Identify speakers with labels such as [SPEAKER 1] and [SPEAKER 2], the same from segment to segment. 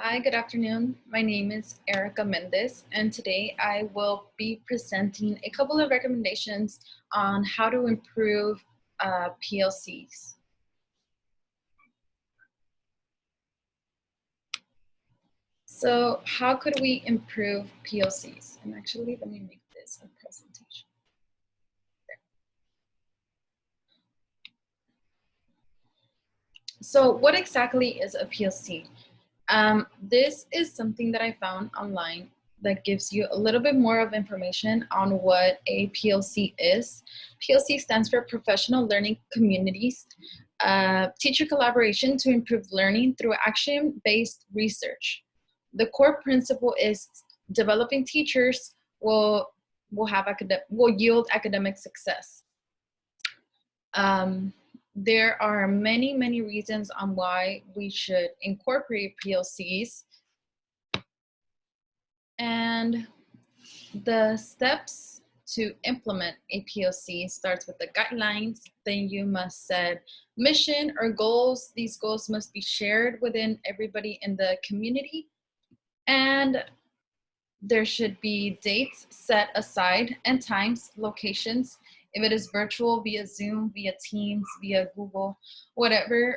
[SPEAKER 1] Hi, good afternoon. My name is Erica Mendez, and today I will be presenting a couple of recommendations on how to improve PLCs. So how could we improve PLCs? And actually, let me make this a presentation. So what exactly is a PLC? This is something that I found online that gives you a little bit more of information on what a PLC is. PLC stands for Professional Learning Communities, teacher collaboration to improve learning through action-based research. The core principle is developing teachers will yield academic success. There are many reasons on why we should incorporate PLCs. And the steps to implement a PLC starts with the guidelines. Then you must set mission or goals. These goals must be shared within everybody in the community. And there should be dates set aside and times, locations. If it is virtual, via Zoom, via Teams, via Google, whatever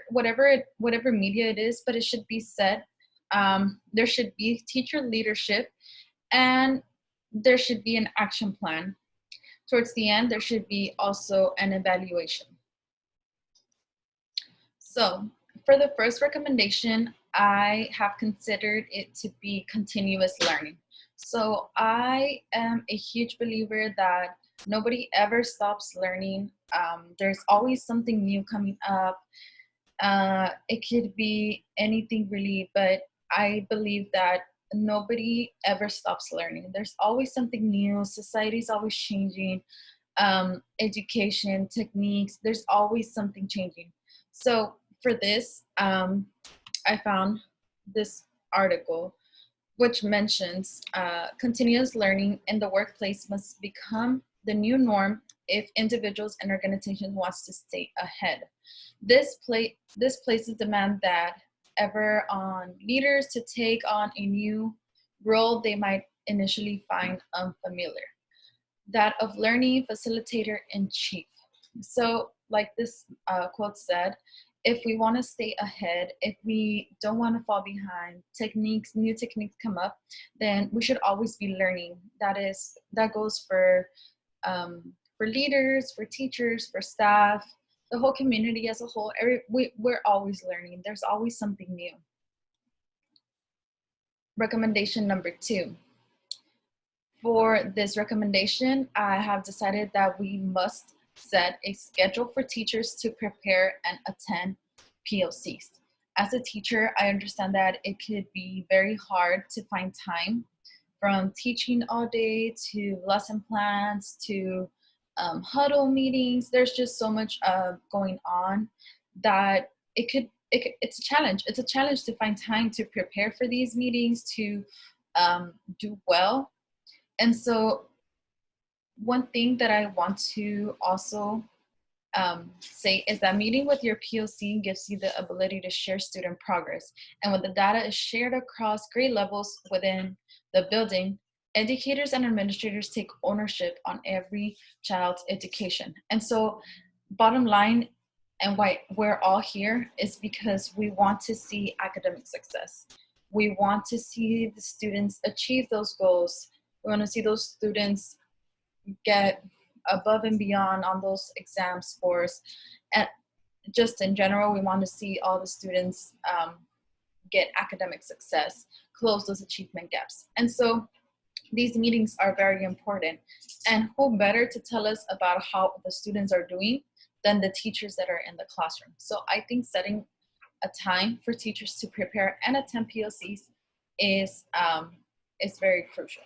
[SPEAKER 1] media it is, but it should be set. There should be teacher leadership, and there should be an action plan. Towards the end, there should be also an evaluation. So for the first recommendation, I have considered it to be continuous learning. So I am a huge believer that nobody ever stops learning. There's always something new coming up. It could be anything really, but I believe that nobody ever stops learning. There's always something new. Society's always changing. Education, techniques, there's always something changing. So for this, I found this article which mentions continuous learning in the workplace must become the new norm if individuals and organizations wants to stay ahead. This places demand that ever on leaders to take on a new role they might initially find unfamiliar, that of learning facilitator in chief. So like this quote said, if we want to stay ahead, if we don't want to fall behind, new techniques come up, then we should always be learning. That goes for leaders, for teachers, for staff, the whole community as a whole. We're always learning. There's always something new. Recommendation number 2. For this recommendation, I have decided that we must set a schedule for teachers to prepare and attend PLCs. As a teacher, I understand that it could be very hard to find time, from teaching all day to lesson plans to huddle meetings. There's just so much going on that it's a challenge. It's a challenge to find time to prepare for these meetings, to do well. And so one thing that I want to also say is that meeting with your PLC gives you the ability to share student progress. And when the data is shared across grade levels within the building, educators and administrators take ownership on every child's education. And so bottom line, and why we're all here, is because we want to see academic success. We want to see the students achieve those goals. We want to see those students get above and beyond on those exam scores. And just in general, we want to see all the students get academic success, close those achievement gaps. And so these meetings are very important. And who better to tell us about how the students are doing than the teachers that are in the classroom? So I think setting a time for teachers to prepare and attend PLCs is very crucial.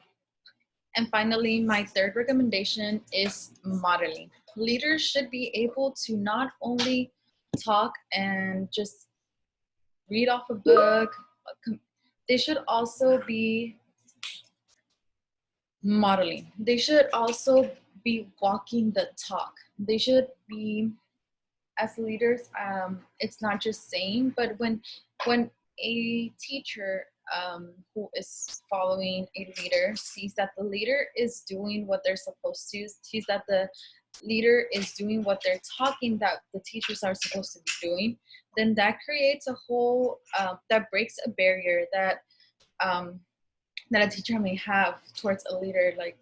[SPEAKER 1] And finally, my third recommendation is modeling. Leaders should be able to not only talk and just read off a book, they should also be modeling. They should also be walking the talk. They should be, as leaders, it's not just saying, but when a teacher who is following a leader sees that the leader is doing what they're supposed to, sees that the leader is doing what they're talking that the teachers are supposed to be doing, then that creates a whole, that breaks a barrier that that a teacher may have towards a leader. Like,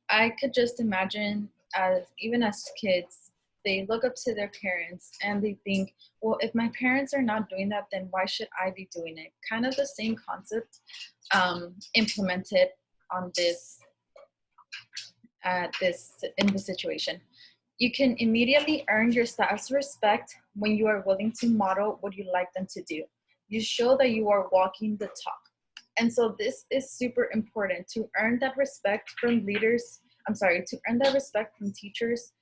[SPEAKER 1] I could just imagine, as even as kids, they look up to their parents and they think, well, if my parents are not doing that, then why should I be doing it? Kind of the same concept implemented on this in the situation. You can immediately earn your staff's respect when you are willing to model what you like them to do. You show that you are walking the talk. And so this is super important to earn that respect from leaders. I'm sorry, to earn that respect from teachers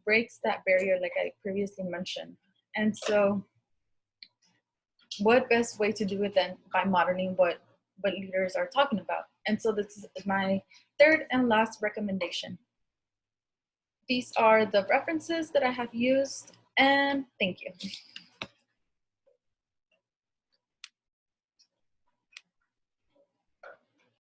[SPEAKER 1] breaks that barrier, like I previously mentioned. And so what best way to do it than by modeling what leaders are talking about? And so this is my third and last recommendation. These are the references that I have used, and thank you.